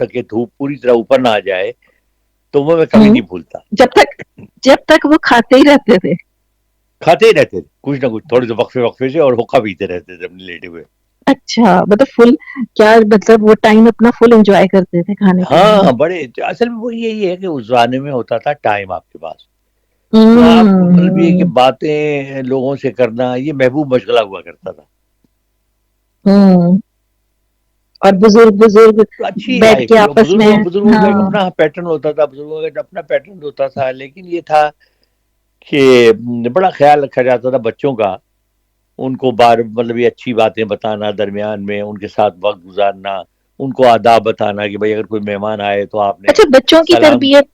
تک کہ دھوپ پوری طرح اوپر نہ آ جائے تو وہ میں کبھی ہوں، نہیں بھولتا. جب تک وہ کھاتے ہی رہتے تھے. کھاتے ہی رہتے تھے کچھ نہ کچھ تھوڑے سے وقفے سے، اور حقہ پیتے رہتے تھے اپنے لیٹے ہوئے. اچھا، مطلب فل، کیا مطلب وہ ٹائم اپنا فل انجوائے کرتے تھے کھانے پینے میں. ہاں بڑے، اصل میں وہ یہی ہے کہ اس زمانے میں ہوتا تھا ٹائم آپ کے پاس، تو آپ کو مطلب یہ کہ ہوں باتیں لوگوں سے کرنا یہ محبوب مشغلہ ہوا کرتا تھا. ہوں، اور بزرگ تو اچھی بیٹھ لائف کے تھی، اور آپس میں. بزرگوں کا ایک ہاں. اپنا پیٹرن ہوتا تھا، بزرگوں کا ایک اپنا پیٹرن ہوتا تھا. لیکن یہ تھا کہ بڑا خیال رکھا جاتا تھا بچوں کا، ان کو مطلب یہ اچھی باتیں بتانا، درمیان میں ان کے ساتھ وقت گزارنا، ان کو آداب بتانا کہ بھئی اگر کوئی مہمان آئے تو آپ نے اچھا، بچوں کی سلام. تربیت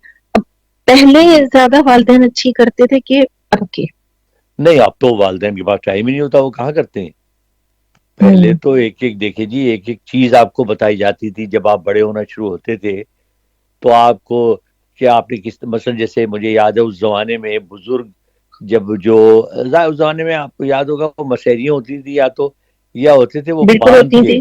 پہلے جی زیادہ والدین اچھی کرتے تھے کہ اب کے؟ نہیں، اب تو والدین کے پاس ٹائم ہی نہیں ہوتا، وہ کہاں کرتے ہیں. پہلے ہوں تو ایک ایک دیکھیں جی، ایک ایک چیز آپ کو بتائی جاتی تھی. جب آپ بڑے ہونا شروع ہوتے تھے تو آپ کو کیا آپ نے مثلا جیسے مجھے یاد ہے اس زمانے میں بزرگ جب جو اس زمانے میں آپ کو یاد ہوگا وہ مسحریاں ہوتی تھی، یا ہوتے تھے وہ بالکل باندھ ہوتی کے، تھی.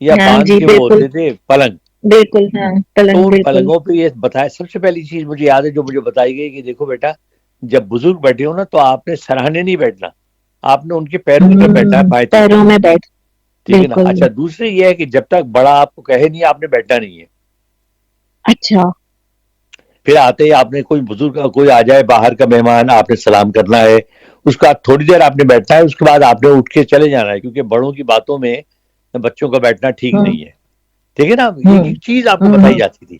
یا ہاں باندھ جی کے وہ بالکل. ہوتے تھے پلنگ. بالکل ہاں، تو پلنگ ان بالکل. پلنگوں پہ یہ بتایا، سب سے پہلی چیز مجھے یاد ہے جو مجھے بتائی گئی کہ دیکھو بیٹا، جب بزرگ بیٹھے ہو نا تو آپ نے سراہنے نہیں بیٹھنا، آپ نے ان کے پیروں کی طرف بیٹھنا ہے بائیں طرف. پیروں میں بیٹھ. ٹھیک ہے نا. بالکل. اچھا دوسری یہ ہے کہ جب تک بڑا آپ کو کہے نہیں آپ نے بیٹھنا نہیں ہے. اچھا. پھر آتے ہی آپ نے کوئی بزرگ کوئی آ جائے باہر کا مہمان، آپ نے سلام کرنا ہے، اس کا تھوڑی دیر آپ نے بیٹھنا ہے، اس کے بعد آپ نے اٹھ کے چلے جانا ہے، کیونکہ بڑوں کی باتوں میں بچوں کا بیٹھنا ٹھیک ہوں نہیں ہے. ٹھیک ہے نا. ہوں یہ چیز آپ کو بتائی ہوں جاتی تھی.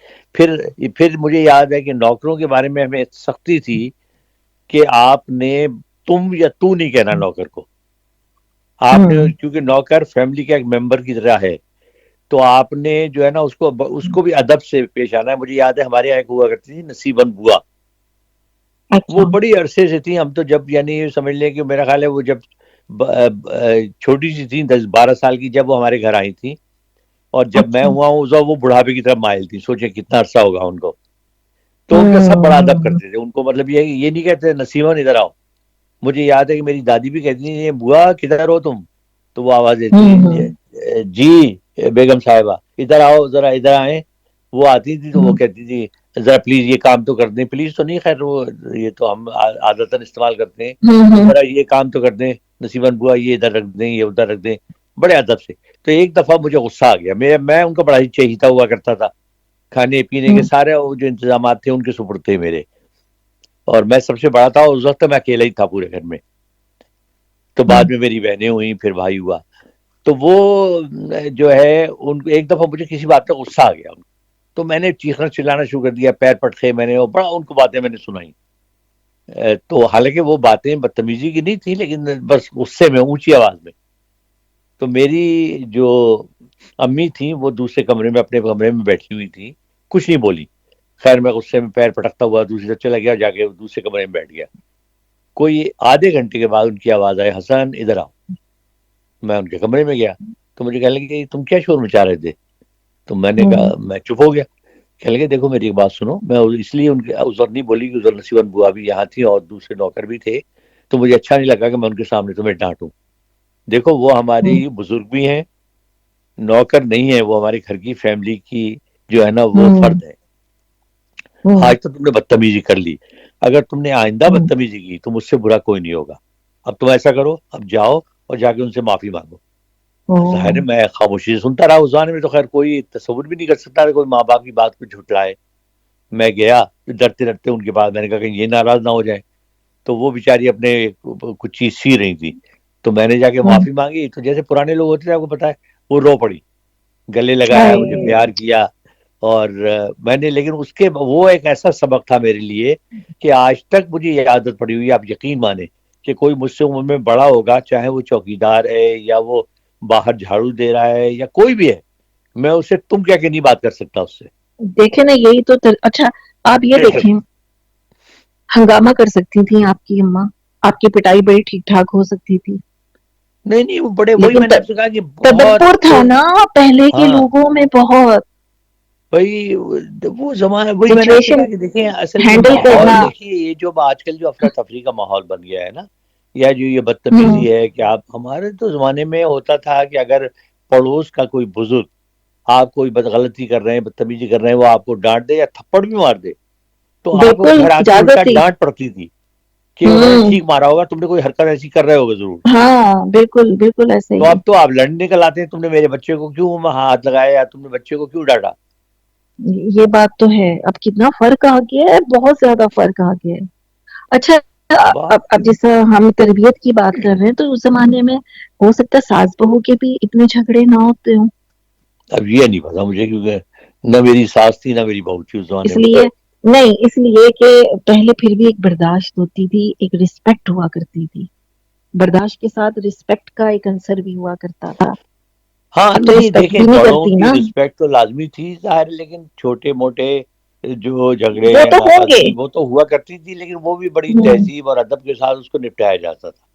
پھر مجھے یاد ہے کہ نوکروں کے بارے میں ہمیں سختی تھی کہ آپ نے تم یا تو نہیں کہنا نوکر کو. آپ نے، ہوں کیونکہ نوکر فیملی کا ایک ممبر کی طرح ہے، تو آپ نے جو ہے نا اس کو بھی ادب سے پیش آنا ہے. مجھے یاد ہے ہمارے یہاں ایک ہوا کرتی تھی نصیباً بوا، اچھا. وہ بڑی عرصے سے تھی. ہم تو جب یعنی سمجھ لیں کہ میرا خیال ہے وہ جب چھوٹی سی تھی 10-12 سال کی، جب وہ ہمارے گھر آئی تھی، اور جب میں اچھا. ہوا ہوں وہ بڑھاپے کی طرف مائل تھی. سوچیں کتنا عرصہ ہوگا ان کو. تو ان کا سب بڑا ادب ہوں کرتے تھے ان کو. مطلب یہ نہیں کہتے نصیباً ادھر آؤ. مجھے یاد ہے کہ میری دادی بھی کہتی تھی بوا کدھر ہو تم، تو وہ آواز دیتی ہوں جی بیگم صاحبہ ادھر آؤ، ذرا ادھر آئیں. وہ آتی تھی تو وہ ہوں کہتی تھی ذرا پلیز یہ کام تو کر دیں. پلیز تو نہیں، خیر وہ یہ تو ہم عادتاً استعمال کرتے ہیں کہ ہوں ذرا یہ کام تو کر دیں نصیباً بوا، یہ ادھر رکھ دیں، یہ ادھر رکھ دیں، بڑے ادب سے. تو ایک دفعہ مجھے غصہ آ گیا. میں ان کا بڑا ہی چہیتا ہوا کرتا تھا. کھانے پینے کے ہوں سارے جو انتظامات تھے ان کے سپرد تھے میرے، اور میں سب سے بڑا تھا. اس وقت میں اکیلا ہی تھا پورے گھر میں. تو بعد ہوں میں میری بہنیں ہوئیں، پھر بھائی ہوا. تو وہ جو ہے ان کو ایک دفعہ مجھے کسی بات پہ غصہ آ گیا، تو میں نے چیخنا چلانا شروع کر دیا، پیر پٹکے میں نے، اور بڑا ان کو باتیں میں نے سنائی. تو حالانکہ وہ باتیں بدتمیزی کی نہیں تھی، لیکن بس غصے میں اونچی آواز میں. تو میری جو امی تھیں وہ دوسرے کمرے میں اپنے کمرے میں بیٹھی ہوئی تھی، کچھ نہیں بولی. خیر میں غصے میں پیر پٹکتا ہوا دوسری طرف چلا گیا، جا کے دوسرے کمرے میں بیٹھ گیا. کوئی آدھے گھنٹے کے بعد ان کی آواز آئی حسن ادھر آؤ. میں ان کے کمرے میں گیا تو مجھے کہنے لگے کہ تم کیا شور مچا رہے تھے. تو میں نے کہا، میں چپ ہو گیا. کہنے لگے دیکھو میری ایک بات سنو. میں اس لیے ان کے اس وقت نہیں بولی کہ ادھر نصیباً بوا بھی یہاں تھی اور دوسرے نوکر بھی تھے، تو مجھے اچھا نہیں لگا کہ میں ان کے سامنے تمہیں ڈانٹوں. دیکھو وہ ہماری ہوں بزرگ بھی ہیں، نوکر نہیں ہے، وہ ہمارے گھر کی فیملی کی جو ہے نا وہ ہوں فرد ہے. ہوں آج تو تم نے بدتمیزی کر لی، اگر تم نے آئندہ ہوں بدتمیزی کی تو مجھ سے برا کوئی نہیں ہوگا. اب تم ایسا کرو، اب جاؤ اور جا کے ان سے معافی مانگو. ظاہر ہے ہوں میں خاموشی سے سنتا رہا. اس زمانے میں تو خیر کوئی تصور بھی نہیں کر سکتا تھا کوئی ماں باپ کی بات کو جھٹلائے. میں گیا ڈرتے ڈرتے ان کے پاس. میں نے کہا کہ یہ ناراض نہ ہو جائے. تو وہ بیچاری اپنے کچھ چیز سی رہی تھی، تو میں نے جا کے ہوں معافی مانگی. تو جیسے پرانے لوگ ہوتے تھے آپ کو پتا ہے، وہ رو پڑی، گلے لگایا، مجھے ہائے. پیار کیا. اور میں نے، لیکن اس کے وہ ایک ایسا سبق تھا میرے لیے کہ آج تک مجھے یہ عادت پڑی ہوئی ہے. آپ یقین مانیں کہ کوئی مجھ سے عمر میں بڑا ہوگا، چاہے وہ چوکیدار ہے یا وہ باہر جھاڑو دے رہا ہے یا کوئی بھی ہے، میں اسے تم کیا کہ نہیں بات کر سکتا اس سے. دیکھیں نا یہی تو اچھا آپ یہ دیکھیں، ہنگامہ کر سکتی تھیں آپ کی اماں، آپ کی پٹائی بڑی ٹھیک ٹھاک ہو سکتی تھی، نہیں نہیں، وہ بڑے، وہی لیکن میں نے آپ سے کہا کہ بہت تدبر تھا نا پہلے کے ہاں لوگوں میں بہت. وہی وہ زمانہ، وہی میں نے آپ سے سچویشن کہا کہ دیکھیں اصل میں ہینڈل ماحول کرنا. دیکھیے، یہ جو آج کل جو افراتفری کا ماحول بن گیا ہے نا، یا جو یہ ہوں بدتمیزی ہے کہ آپ، ہمارے تو زمانے میں ہوتا تھا کہ اگر پڑوس کا کوئی بزرگ آپ کوئی غلطی کر رہے ہیں، بدتمیزی کر رہے ہیں، وہ آپ کو ڈانٹ دے یا تھپڑ بھی مار دے تو آپ کو بالکل گھر آ کے الٹا اجازت ہی. ڈانٹ پڑتی تھی کہ انہوں نے ہوں. ٹھیک مارا ہوگا، تم نے کوئی حرکت ایسی کر رہے ہوگے ضرور. ہاں بالکل بالکل ایسے تو ہی. اب تو آپ لڑنے نکل آتے ہیں، تم نے میرے بچے کو کیوں ہاتھ لگایا یا تم نے بچے کو کیوں ڈانٹا. یہ بات تو ہے. اب کتنا فرق آ گیا ہے، بہت زیادہ فرق آ گیا ہے. اچھا اب جیسا ہم تربیت کی بات کر رہے ہیں تو اس زمانے میں ہو سکتا ہے ساس بہو کے بھی اتنے جھگڑے نہ ہوتے ہوں. اب یہ نہیں پتا مجھے، کیونکہ نہ میری ساس تھی نہ میری بہو تھی اس زمانے اس میں. لیے نہیں، اس لیے کہ پہلے پھر بھی ایک برداشت ہوتی تھی، ایک رسپیکٹ ہوا کرتی تھی. برداشت کے ساتھ رسپیکٹ کا ایک عنصر بھی ہوا کرتا تھا. ہاں اب تو نہیں رسپیکٹ دیکھیں، بھی نہیں بڑوں کرتی کی نا. رسپیکٹ تو لازمی تھی ظاہر، لیکن چھوٹے موٹے جو جھگڑے وہ ہیں، تو ہوں گے. ناراضگی، وہ تو ہوا کرتی تھی، لیکن وہ بھی بڑی ہوں. تہذیب اور ادب کے ساتھ اس کو نپٹایا جاتا تھا.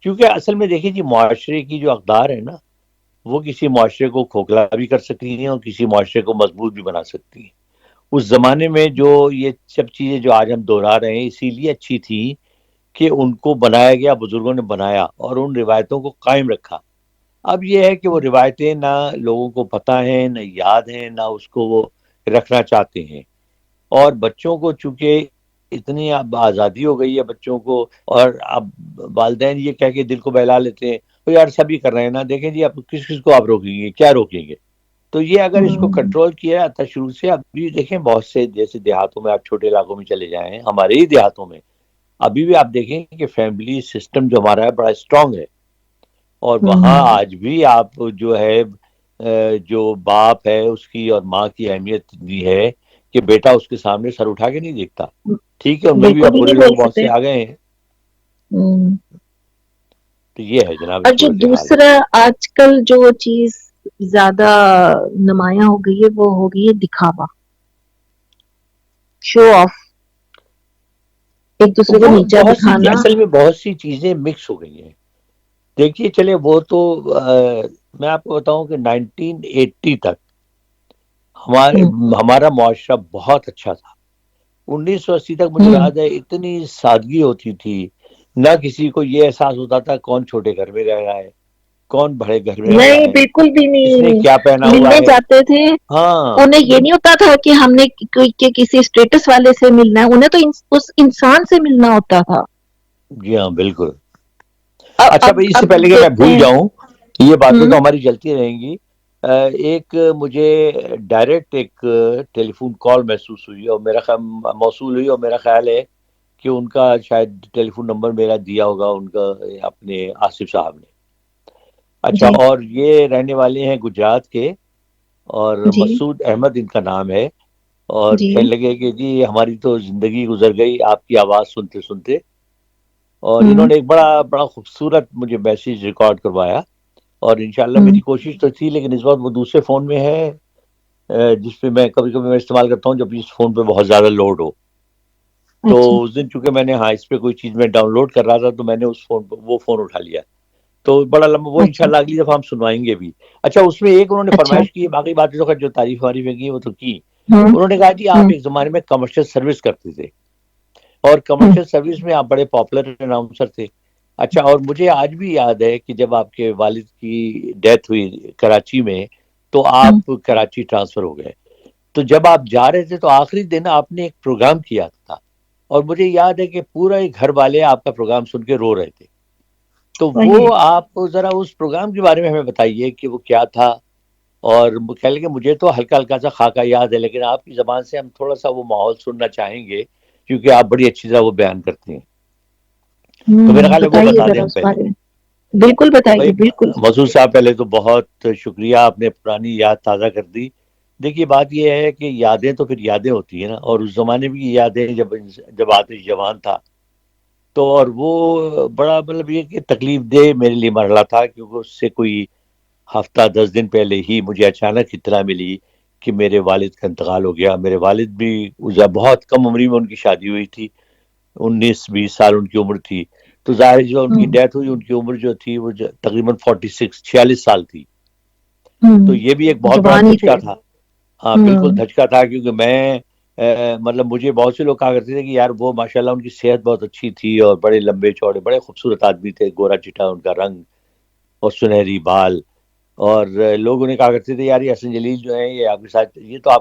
کیونکہ اصل میں دیکھیں جی، معاشرے کی جو اقدار ہے نا، وہ کسی معاشرے کو کھوکھلا بھی کر سکتی ہیں اور کسی معاشرے کو مضبوط بھی بنا سکتی ہیں. اس زمانے میں جو یہ سب چیزیں جو آج ہم دہرا رہے ہیں، اسی لیے اچھی تھی کہ ان کو بنایا گیا، بزرگوں نے بنایا اور ان روایتوں کو قائم رکھا. اب یہ ہے کہ وہ روایتیں نہ لوگوں کو پتہ ہیں، نہ یاد ہیں، نہ اس کو وہ رکھنا چاہتے ہیں. اور بچوں کو چونکہ اتنی اب آزادی ہو گئی ہے بچوں کو، اور اب والدین یہ کہہ کے دل کو بہلا لیتے ہیں تو یار سبھی کر رہے ہیں نا، دیکھیں جی اب کس کو آپ روکیں گے، کیا روکیں گے. تو یہ اگر اس کو ہوں. کنٹرول کیا جاتا شروع سے. ابھی دیکھیں بہت سے جیسے دیہاتوں میں، آپ چھوٹے علاقوں میں چلے جائیں، ہمارے ہی دیہاتوں میں ابھی بھی آپ دیکھیں کہ فیملی سسٹم جو ہمارا ہے بڑا اسٹرانگ ہے. اور وہاں ہوں. آج بھی آپ جو ہے جو باپ ہے اس کی اور ماں کی اہمیت دی ہے کہ بیٹا اس کے سامنے سر اٹھا کے نہیں دیکھتا. ٹھیک ہے ان میں بھی بالکل اب برے نہیں لوگ بول بہت سکتے. سے آ گئے ہیں. ہوں. تو یہ ہے جناب اور جو صورتحال. دوسرا آج کل جو چیز زیادہ نمایاں ہو گئی ہے وہ ہو گئی ہے دکھاوا، شو آف، ایک دوسرے کو وہ نیچا بہت سی دکھانا. اصل میں بہت سی چیزیں مکس ہو گئی ہیں. دیکھیے چلے وہ تو میں آپ کو بتاؤں کہ 1980 تک ہوں. ہمارا معاشرہ بہت اچھا تھا. 1980 تک مجھے ہوں. یاد ہے اتنی سادگی ہوتی تھی، نہ کسی کو یہ احساس ہوتا تھا کون چھوٹے گھر میں رہ رہا ہے، کون بڑے گھر میں رہ نہیں رہا ہے، بالکل بھی اس نے نہیں. کیا پہنا ہوا ملنے ہے. جاتے تھے ہاں انہیں یہ نہیں ہوتا تھا کہ ہم نے کسی اسٹیٹس والے سے ملنا ہے، انہیں تو اس انسان سے ملنا ہوتا تھا. جی ہاں بالکل. اب اچھا اب بھائی، اس سے اب پہلے کہ میں دیکھتے بھول ہیں. جاؤں، یہ باتیں ہوں. تو ہماری چلتی رہیں گی. ایک مجھے ڈائریکٹ ایک ٹیلی فون کال محسوس ہوئی اور موصول ہوئی، اور میرا خیال ہے کہ ان کا شاید ٹیلی فون نمبر میرا دیا ہوگا ان کا اپنے آصف صاحب نے. اچھا، جی اور یہ رہنے والے ہیں گجرات کے، اور جی مسعود احمد ان کا نام ہے. اور جی. کہنے لگے کہ جی ہماری تو زندگی گزر گئی آپ کی آواز سنتے سنتے. اور انہوں ہوں. نے ایک بڑا خوبصورت مجھے میسیج ریکارڈ کروایا. اور انشاءاللہ ہوں. میری کوشش تو تھی، لیکن اس وقت وہ دوسرے فون میں ہے جس پہ میں کبھی کبھی میں استعمال کرتا ہوں جب اس فون پہ بہت زیادہ لوڈ ہو. تو اچھا اس دن چونکہ میں نے اس پہ کوئی چیز میں ڈاؤن لوڈ کر رہا تھا تو میں نے اس فون پہ وہ فون اٹھا لیا. تو بڑا لمبا وہ اچھا انشاءاللہ اگلی دفعہ ہم سنوائیں گے بھی. اچھا، اس میں ایک انہوں نے اچھا. فرمائش کی ہے، باقی باتیں تو جو تعریف وعریفیں کی وہ تو کی. ہوں. انہوں نے کہا جی آپ ہوں. ایک زمانے میں کمرشل سروس کرتے تھے اور ہوں. کمرشل سروس میں آپ بڑے پاپولر اناؤنسر تھے. اچھا، اور مجھے آج بھی یاد ہے کہ جب آپ کے والد کی ڈیتھ ہوئی کراچی میں تو ہوں. آپ کراچی ٹرانسفر ہو گئے. تو جب آپ جا رہے تھے تو آخری دن آپ نے ایک پروگرام کیا تھا، اور مجھے یاد ہے کہ پورا ہی گھر والے آپ کا پروگرام سن کے رو رہے تھے. تو وہ وہی. آپ ذرا اس پروگرام کے بارے میں ہمیں بتائیے کہ وہ کیا تھا. اور کہہ لیں کہ مجھے تو ہلکا ہلکا سا خاکہ یاد ہے، لیکن آپ کی زبان سے ہم تھوڑا سا وہ ماحول سننا چاہیں گے کیونکہ آپ بڑی اچھی طرح وہ بیان کرتے ہیں. تو میرا خیال ہے وہ بتائیے بتا دیں ذرا ہم اس پہلے. بارے میں. بالکل بھائی بتائیے بالکل. مسعود صاحب، پہلے تو بہت شکریہ، آپ نے پرانی یاد تازہ کر دی. دیکھیے بات یہ ہے کہ یادیں تو پھر یادیں ہوتی ہیں نا، اور اس زمانے میں کی یادیں جب آتش جوان تھا تو، اور وہ بڑا مطلب یہ کہ تکلیف دہ میرے لیے مرحلہ تھا، کیونکہ اس سے کوئی ہفتہ 10 دن پہلے ہی مجھے اچانک اطلاع ملی کہ میرے والد کا انتقال ہو گیا. میرے والد بھی بہت کم عمری میں ان کی شادی ہوئی تھی، 19-20 سال ان کی عمر تھی. تو ظاہر جو ان کی ہوں. ڈیتھ ہوئی ان کی عمر جو تھی وہ تقریباً 46 سال تھی. تو ہوں. یہ بھی ایک بہت بڑا جوان ہی تھے. دھچکا تھا. ہاں بالکل ہوں. دھچکا تھا، کیونکہ میں مطلب مجھے بہت سے لوگ کہا کرتے تھے کہ یار وہ ماشاءاللہ ان کی صحت بہت اچھی تھی اور بڑے لمبے چوڑے بڑے خوبصورت آدمی تھے، گورا چٹا ان کا رنگ اور سنہری بال. اور لوگ انہیں کہا کرتے تھے یار یہ حسن جلیل جو ہے یہ آپ کے ساتھ، یہ تو آپ